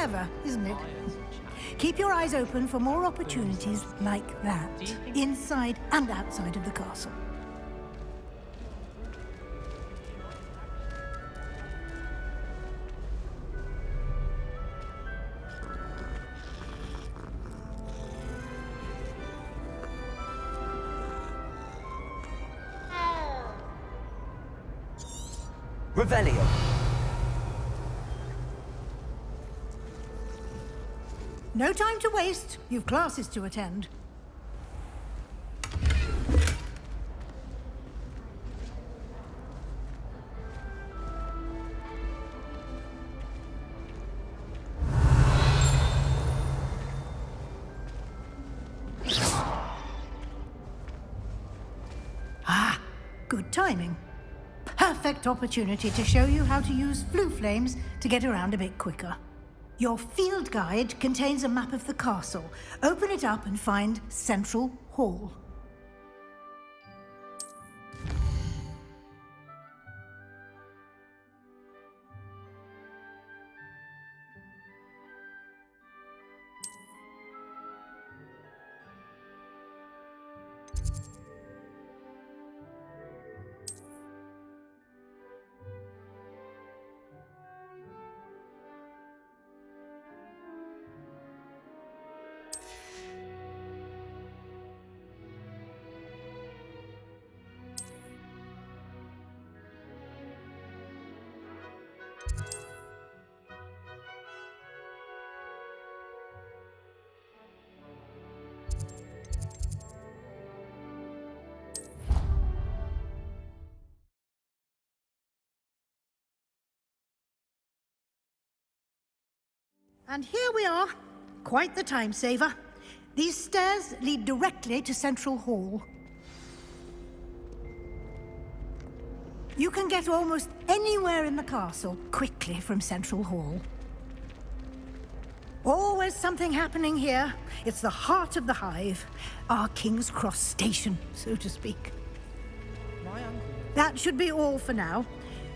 Clever, isn't it? Keep your eyes open for more opportunities like that, inside and outside of the castle. Revelio. No time to waste. You've classes to attend. Ah, good timing. Perfect opportunity to show you how to use flue flames to get around a bit quicker. Your field guide contains a map of the castle. Open it up and find Central Hall. And here we are. Quite the time saver. These stairs lead directly to Central Hall. You can get almost anywhere in the castle quickly from Central Hall. Always something happening here. It's the heart of the hive. Our King's Cross station, so to speak. My uncle. That should be all for now.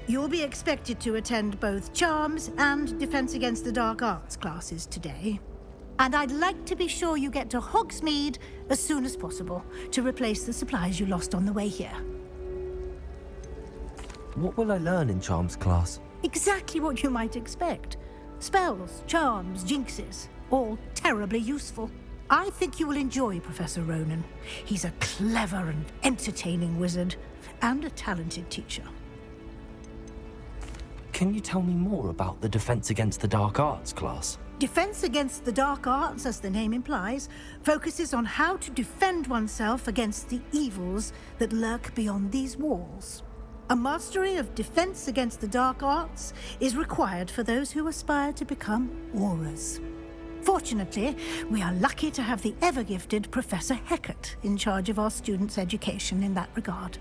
You'll be expected to attend both Charms and Defense Against the Dark Arts classes today. And I'd like to be sure you get to Hogsmeade as soon as possible to replace the supplies you lost on the way here. What will I learn in Charms class? Exactly what you might expect. Spells, charms, jinxes, all terribly useful. I think you will enjoy Professor Ronan. He's a clever and entertaining wizard, and a talented teacher. Can you tell me more about the Defense Against the Dark Arts class? Defense Against the Dark Arts, as the name implies, focuses on how to defend oneself against the evils that lurk beyond these walls. A mastery of Defense Against the Dark Arts is required for those who aspire to become Aurors. Fortunately, we are lucky to have the ever-gifted Professor Hecat in charge of our students' education in that regard.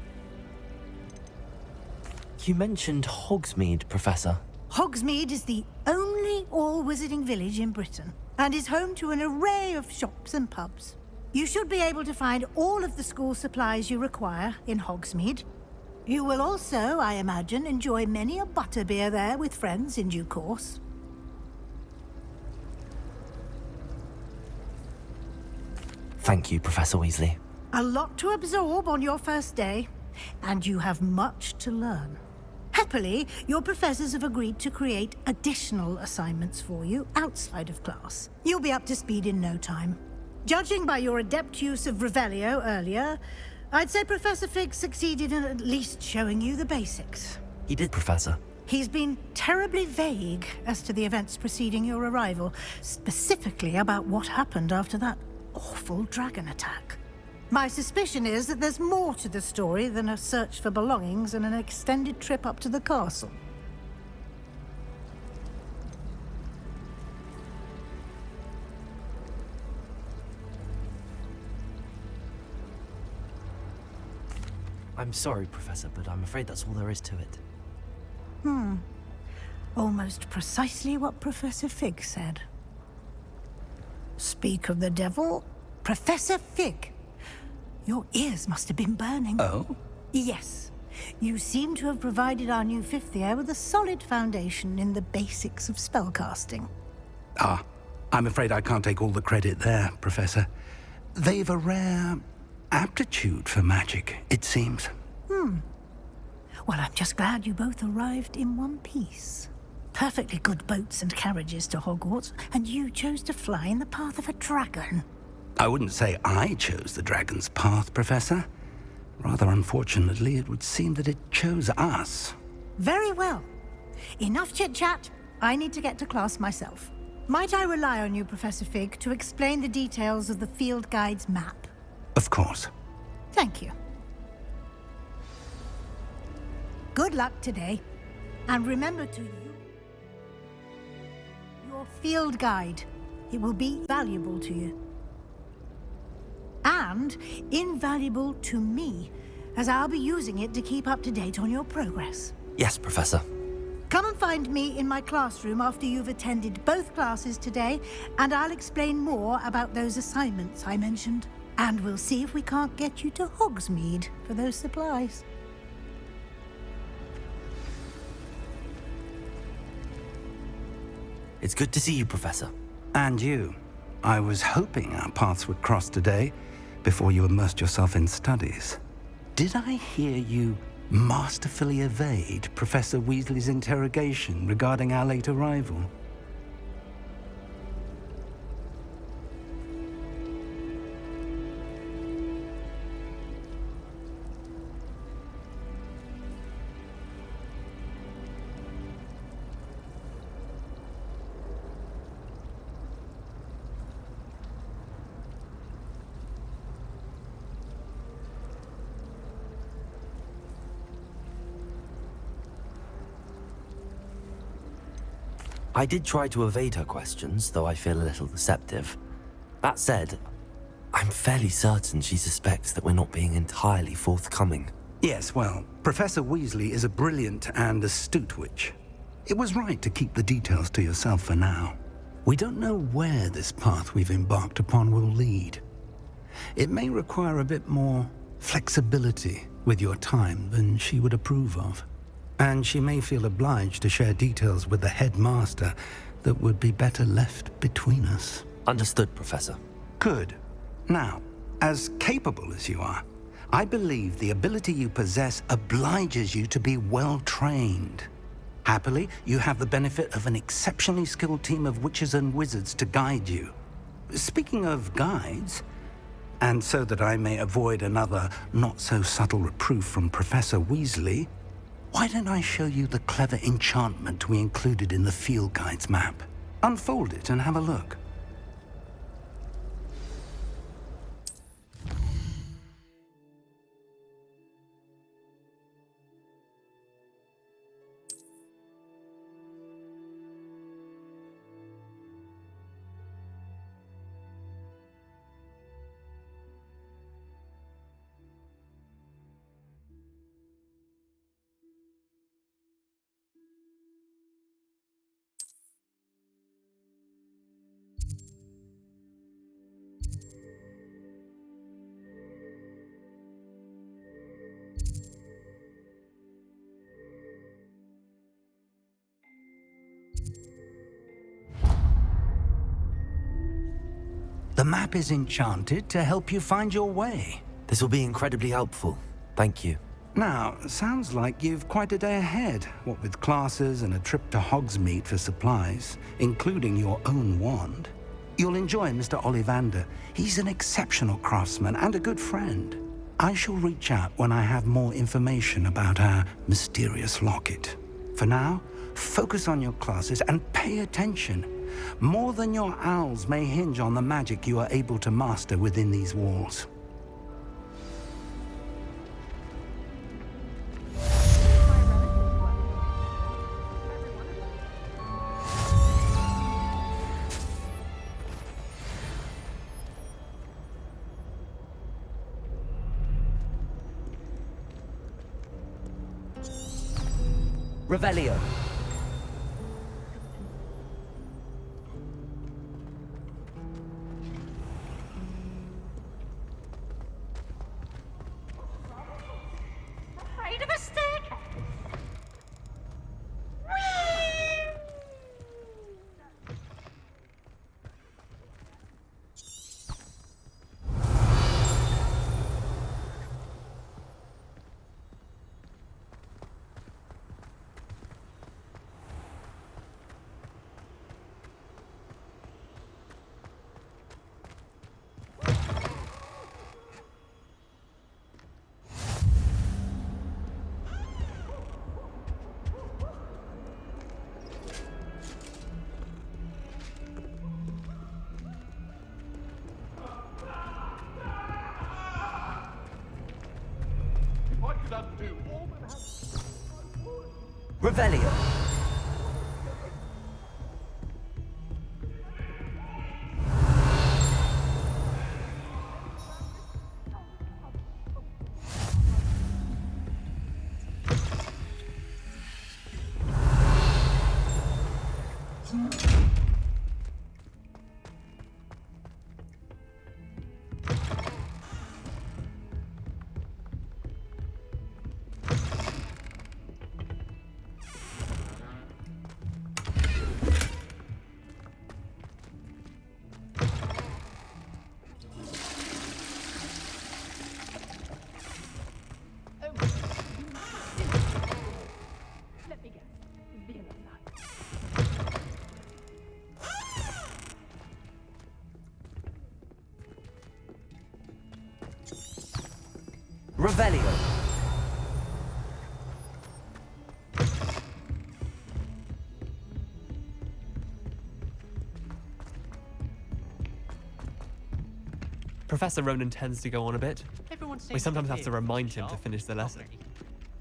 You mentioned Hogsmeade, Professor. Hogsmeade is the only all-wizarding village in Britain and is home to an array of shops and pubs. You should be able to find all of the school supplies you require in Hogsmeade. You will also, I imagine, enjoy many a butterbeer there with friends in due course. Thank you, Professor Weasley. A lot to absorb on your first day, and you have much to learn. Happily, your professors have agreed to create additional assignments for you outside of class. You'll be up to speed in no time. Judging by your adept use of Revelio earlier, I'd say Professor Fig succeeded in at least showing you the basics. He did, Professor. He's been terribly vague as to the events preceding your arrival, specifically about what happened after that awful dragon attack. My suspicion is that there's more to the story than a search for belongings and an extended trip up to the castle. I'm sorry, Professor, but I'm afraid that's all there is to it. Almost precisely what Professor Fig said. Speak of the devil, Professor Fig. Your ears must have been burning. Oh? Yes. You seem to have provided our new fifth year with a solid foundation in the basics of spellcasting. Ah, I'm afraid I can't take all the credit there, Professor. They've a rare aptitude for magic, it seems. Well, I'm just glad you both arrived in one piece. Perfectly good boats and carriages to Hogwarts, and you chose to fly in the path of a dragon. I wouldn't say I chose the dragon's path, Professor. Rather unfortunately, it would seem that it chose us. Very well. Enough chit-chat. I need to get to class myself. Might I rely on you, Professor Fig, to explain the details of the field guide's map? Of course. Thank you. Good luck today. And remember to use your field guide. It will be valuable to you. And invaluable to me, as I'll be using it to keep up to date on your progress. Yes, Professor. Come and find me in my classroom after you've attended both classes today, and I'll explain more about those assignments I mentioned. And we'll see if we can't get you to Hogsmeade for those supplies. It's good to see you, Professor. And you. I was hoping our paths would cross today, before you immersed yourself in studies. Did I hear you masterfully evade Professor Weasley's interrogation regarding our late arrival? I did try to evade her questions, though I feel a little deceptive. That said, I'm fairly certain she suspects that we're not being entirely forthcoming. Yes, well, Professor Weasley is a brilliant and astute witch. It was right to keep the details to yourself for now. We don't know where this path we've embarked upon will lead. It may require a bit more flexibility with your time than she would approve of. And she may feel obliged to share details with the headmaster that would be better left between us. Understood, Professor. Good. Now, as capable as you are, I believe the ability you possess obliges you to be well trained. Happily, you have the benefit of an exceptionally skilled team of witches and wizards to guide you. Speaking of guides, and so that I may avoid another not-so-subtle reproof from Professor Weasley, why don't I show you the clever enchantment we included in the field guide's map? Unfold it and have a look. The map is enchanted to help you find your way. This will be incredibly helpful. Thank you. Now, sounds like you've quite a day ahead, what with classes and a trip to Hogsmeade for supplies, including your own wand. You'll enjoy Mr. Ollivander. He's an exceptional craftsman and a good friend. I shall reach out when I have more information about our mysterious locket. For now, focus on your classes and pay attention. More than your owls may hinge on the magic you are able to master within these walls. Revelio. Afraid of a stick? Revelio. Revelio. Professor Ronan tends to go on a bit. Everyone We seems sometimes to have to be remind him to sharp. finish the lesson.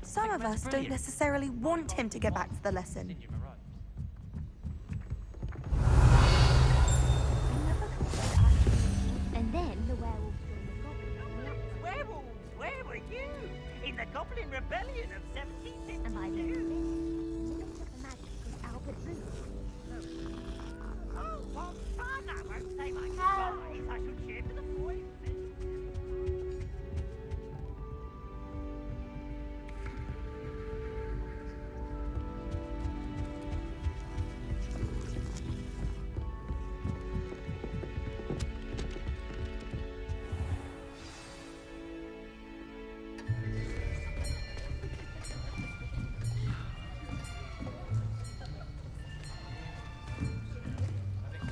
Some of us don't necessarily want him to get back to the lesson. And then the werewolves joined the goblins. Werewolves, where were you? In the Goblin Rebellion of And by the end 1752. of this, Minister for Magic was Albert Booth. Oh, what fun! I won't say my goodbyes. I shall cheer for the boys.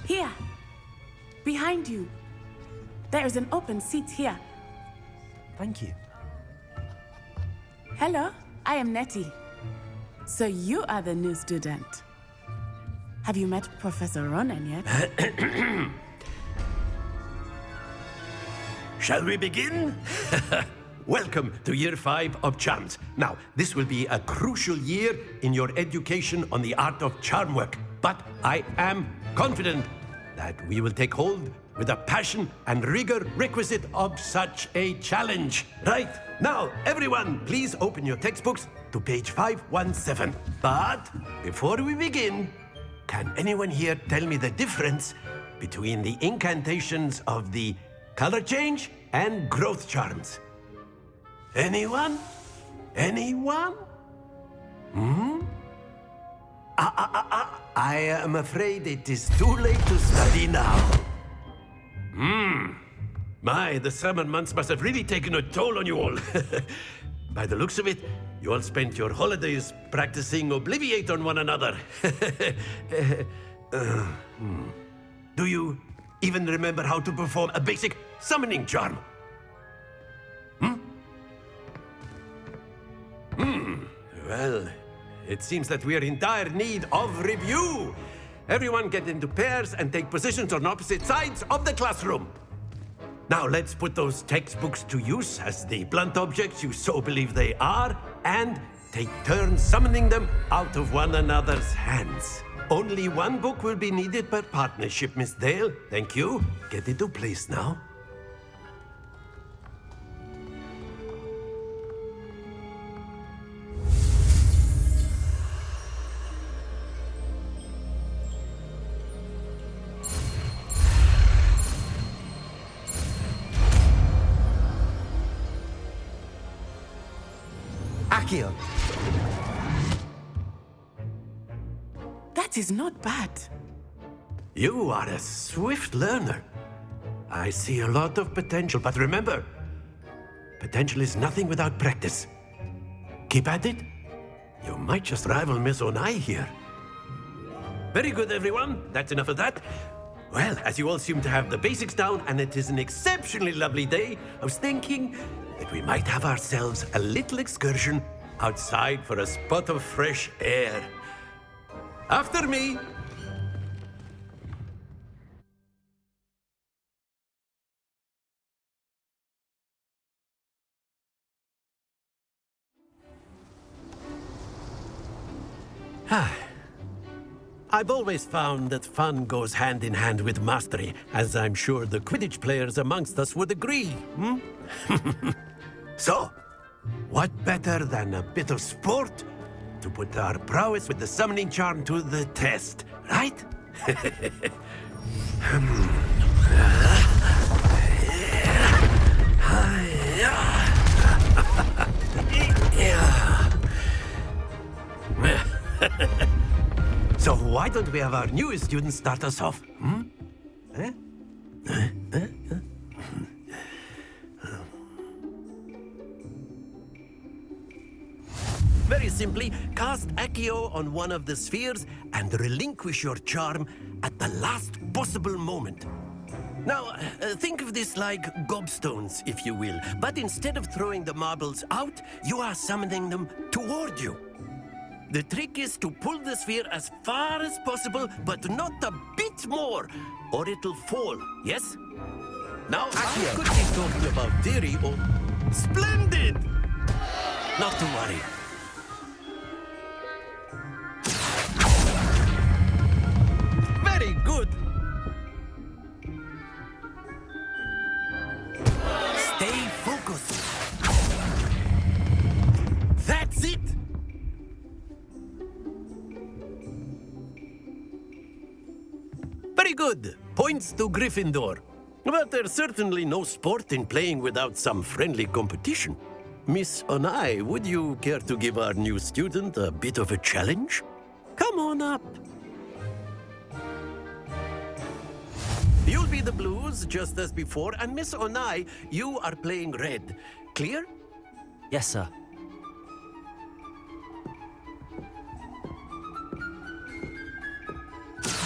Here! Behind you! There is an open seat here. Thank you. Hello, I am Nettie. So you are the new student. Have you met Professor Ronan yet? Shall we begin? Welcome to Year 5 of Charms. Now, this will be a crucial year in your education on the art of charm work, but I am confident that we will take hold with the passion and rigor requisite of such a challenge. Right, now, everyone, please open your textbooks to page 517. But before we begin, can anyone here tell me the difference between the incantations of the color change and growth charms? Anyone? Anyone? I am afraid it is too late to study now. My, the summer months must have really taken a toll on you all. By the looks of it, you all spent your holidays practicing Obliviate on one another. Do you even remember how to perform a basic summoning charm? Well, it seems that we are in dire need of review. Everyone get into pairs and take positions on opposite sides of the classroom. Now let's put those textbooks to use as the blunt objects you so believe they are, and take turns summoning them out of one another's hands. Only one book will be needed per partnership, Miss Dale. Thank you. Get into place now. Accio. That is not bad. You are a swift learner. I see a lot of potential, but remember, potential is nothing without practice. Keep at it. You might just rival Miss Onai here. Very good, everyone. That's enough of that. Well, as you all seem to have the basics down, and it is an exceptionally lovely day, I was thinking that we might have ourselves a little excursion outside for a spot of fresh air. After me. I've always found that fun goes hand in hand with mastery, as I'm sure the Quidditch players amongst us would agree, hmm? So, what better than a bit of sport to put our prowess with the summoning charm to the test, right? So why don't we have our newest student start us off? Hmm? Very simply, cast Accio on one of the spheres and relinquish your charm at the last possible moment. Now, think of this like gobstones, if you will, but instead of throwing the marbles out, you are summoning them toward you. The trick is to pull the sphere as far as possible, but not a bit more, or it'll fall, yes? Now, I could be talking about theory or... Splendid! Not to worry. Very good! Stay focused. That's it! Very good. Points to Gryffindor. But there's certainly no sport in playing without some friendly competition. Miss Onai, would you care to give our new student a bit of a challenge? Come on up. You'll be the blues, just as before, and Miss Onai, you are playing red. Clear? Yes, sir.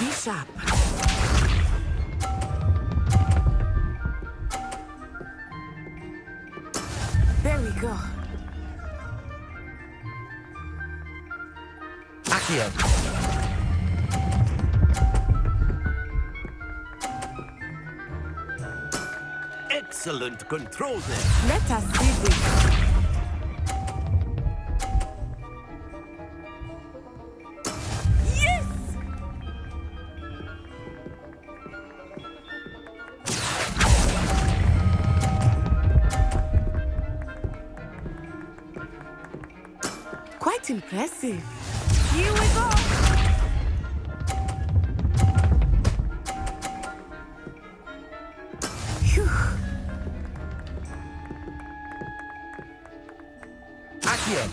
Be sharp. There we go. Accio. Excellent control there. Let us see this. Yes! Quite impressive. Here we go. Phew. Accio.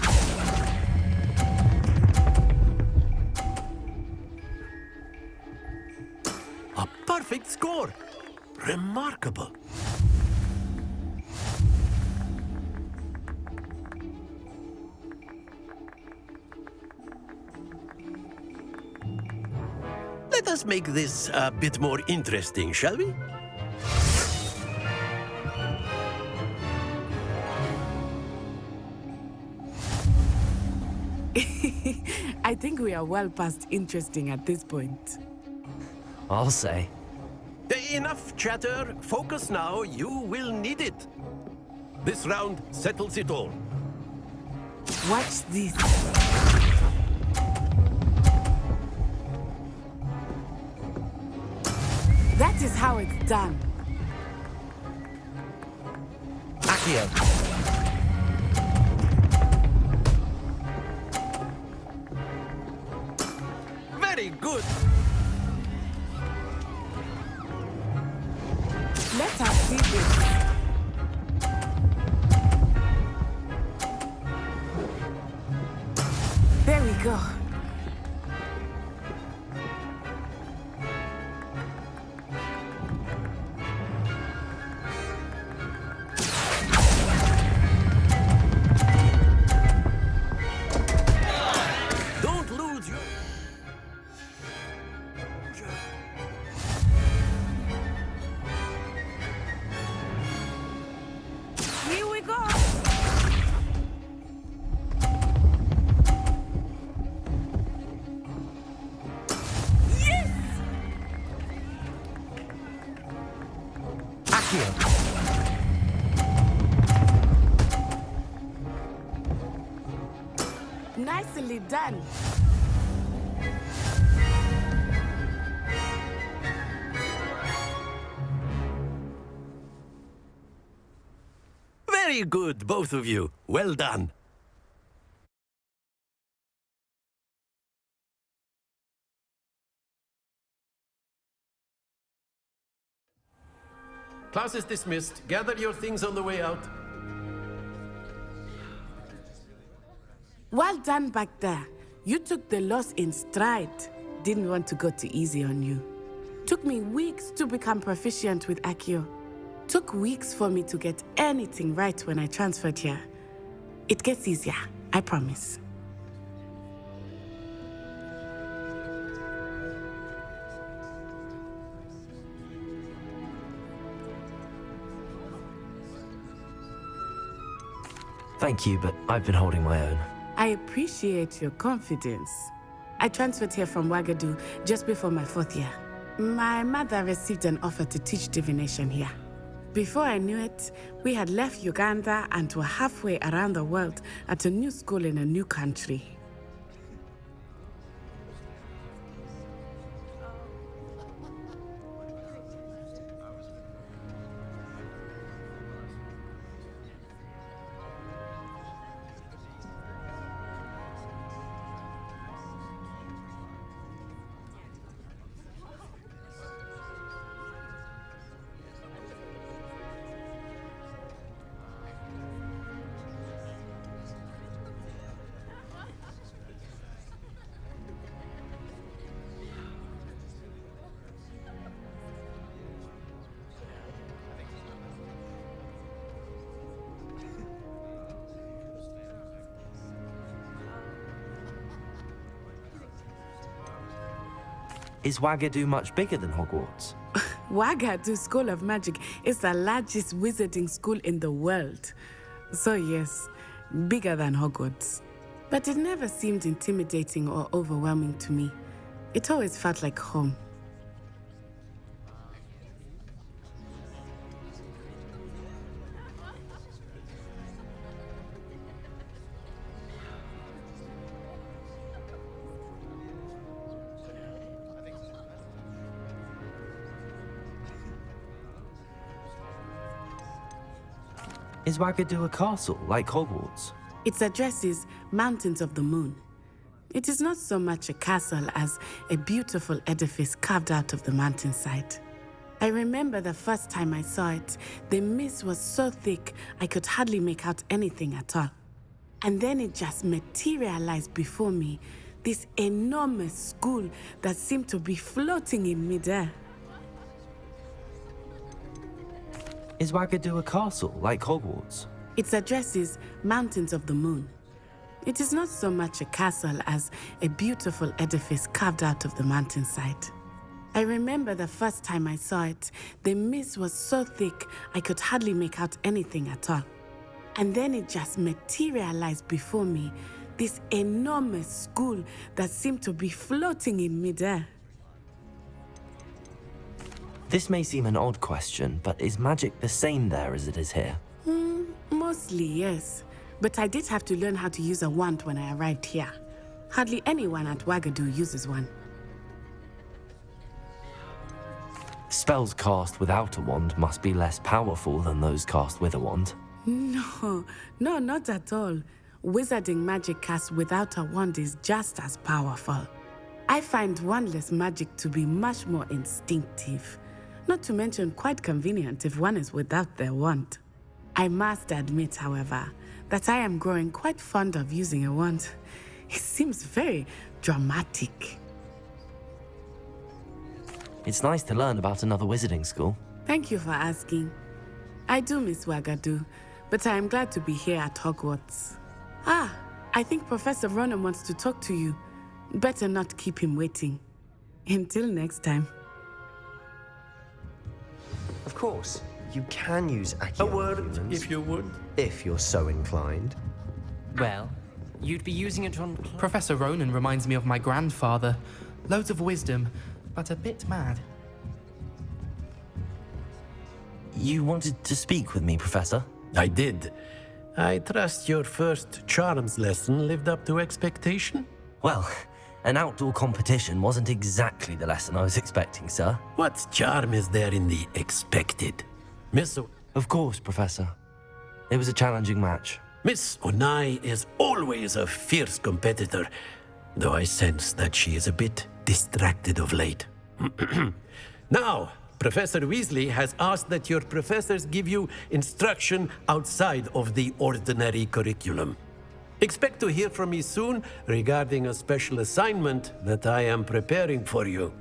A perfect score. Remarkable. Let us make this a bit more interesting, shall we? I think we are well past interesting at this point. I'll say. Enough chatter. Focus now. You will need it. This round settles it all. Watch this. That is how it's done. Accio. Very good. Let us see this. There we go. Don't lose your... Here we go. Yes! Accio. Nicely done. Very good, both of you. Well done. Class is dismissed. Gather your things on the way out. Well done back there. You took the loss in stride. Didn't want to go too easy on you. Took me weeks to become proficient with Accio. Took weeks for me to get anything right when I transferred here. It gets easier, I promise. Thank you, but I've been holding my own. I appreciate your confidence. I transferred here from Wagadu just before my 4th year. My mother received an offer to teach divination here. Before I knew it, we had left Uganda and were halfway around the world at a new school in a new country. Is Wagadu much bigger than Hogwarts? Wagadu School of Magic is the largest wizarding school in the world. So yes, bigger than Hogwarts. But it never seemed intimidating or overwhelming to me. It always felt like home. Is Wagadu a castle, like Hogwarts? Its address is Mountains of the Moon. It is not so much a castle as a beautiful edifice carved out of the mountainside. I remember the first time I saw it, the mist was so thick I could hardly make out anything at all. And then it just materialized before me, this enormous school that seemed to be floating in midair. Is Wagadu a castle, like Hogwarts? Its address is Mountains of the Moon. It is not so much a castle as a beautiful edifice carved out of the mountainside. I remember the first time I saw it, the mist was so thick I could hardly make out anything at all. And then it just materialized before me, this enormous school that seemed to be floating in midair. This may seem an odd question, but is magic the same there as it is here? Mostly, yes. But I did have to learn how to use a wand when I arrived here. Hardly anyone at Wagadu uses one. Spells cast without a wand must be less powerful than those cast with a wand. No, not at all. Wizarding magic cast without a wand is just as powerful. I find wandless magic to be much more instinctive. Not to mention quite convenient if one is without their wand. I must admit, however, that I am growing quite fond of using a wand. It seems very dramatic. It's nice to learn about another wizarding school. Thank you for asking. I do miss Wagadu, but I am glad to be here at Hogwarts. I think Professor Ronan wants to talk to you. Better not keep him waiting. Until next time. Of course, you can use Accio A word, humans, if you would. if you're so inclined. Well, you'd be using it on... Professor Ronan reminds me of my grandfather. Loads of wisdom, but a bit mad. You wanted to speak with me, Professor? I did. I trust your first charms lesson lived up to expectation? Well, an outdoor competition wasn't exactly the lesson I was expecting, sir. What charm is there in the expected? Miss... Of course, Professor. It was a challenging match. Miss Onai is always a fierce competitor, though I sense that she is a bit distracted of late. Now, Professor Weasley has asked that your professors give you instruction outside of the ordinary curriculum. Expect to hear from me soon regarding a special assignment that I am preparing for you.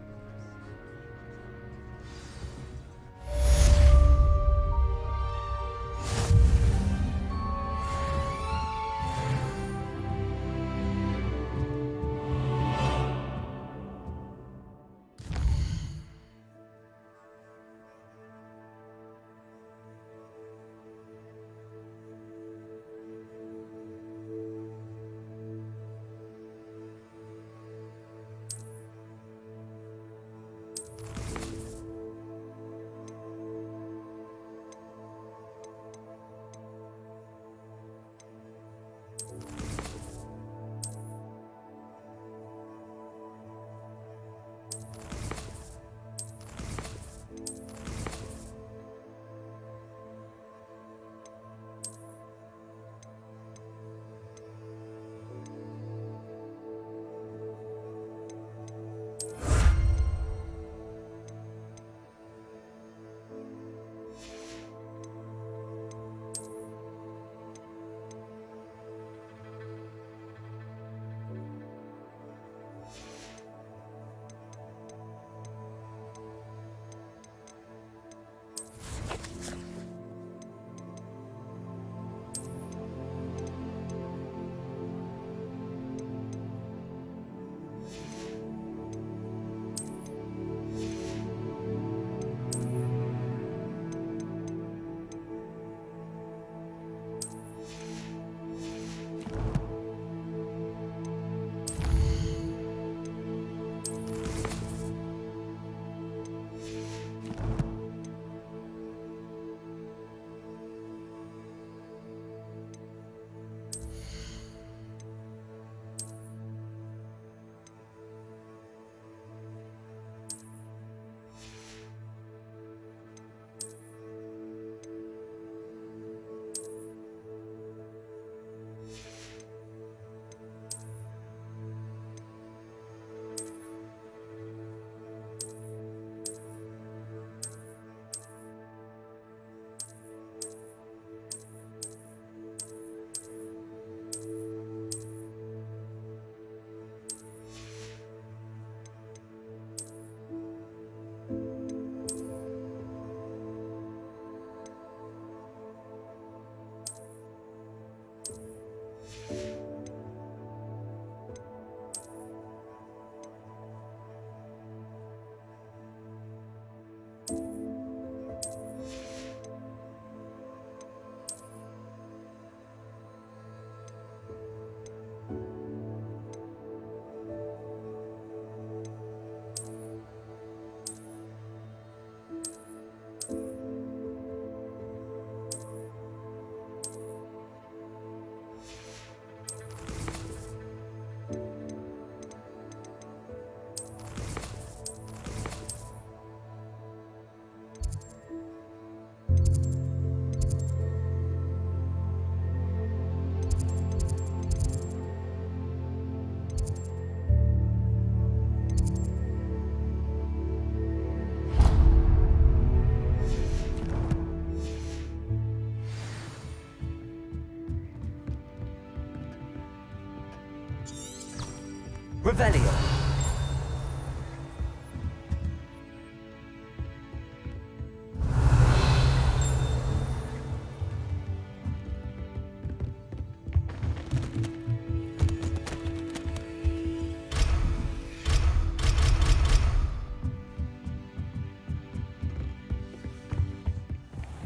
Revelio.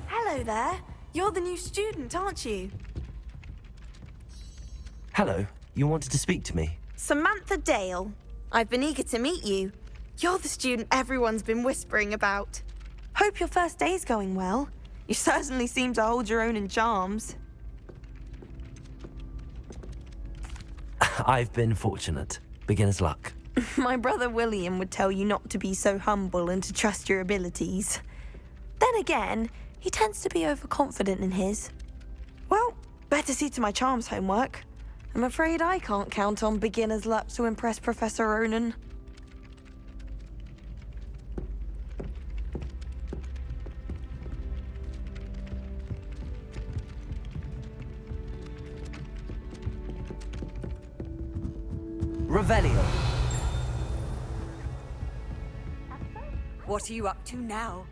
Hello there. You're the new student, aren't you? Hello, you wanted to speak to me? Samantha Dale. I've been eager to meet you. You're the student everyone's been whispering about. Hope your first day's going well. You certainly seem to hold your own in charms. I've been fortunate. Beginner's luck. My brother William would tell you not to be so humble and to trust your abilities. Then again, he tends to be overconfident in his. Better see to my charms homework. I'm afraid I can't count on beginner's luck to impress Professor Ronan. Revelio. What are you up to now?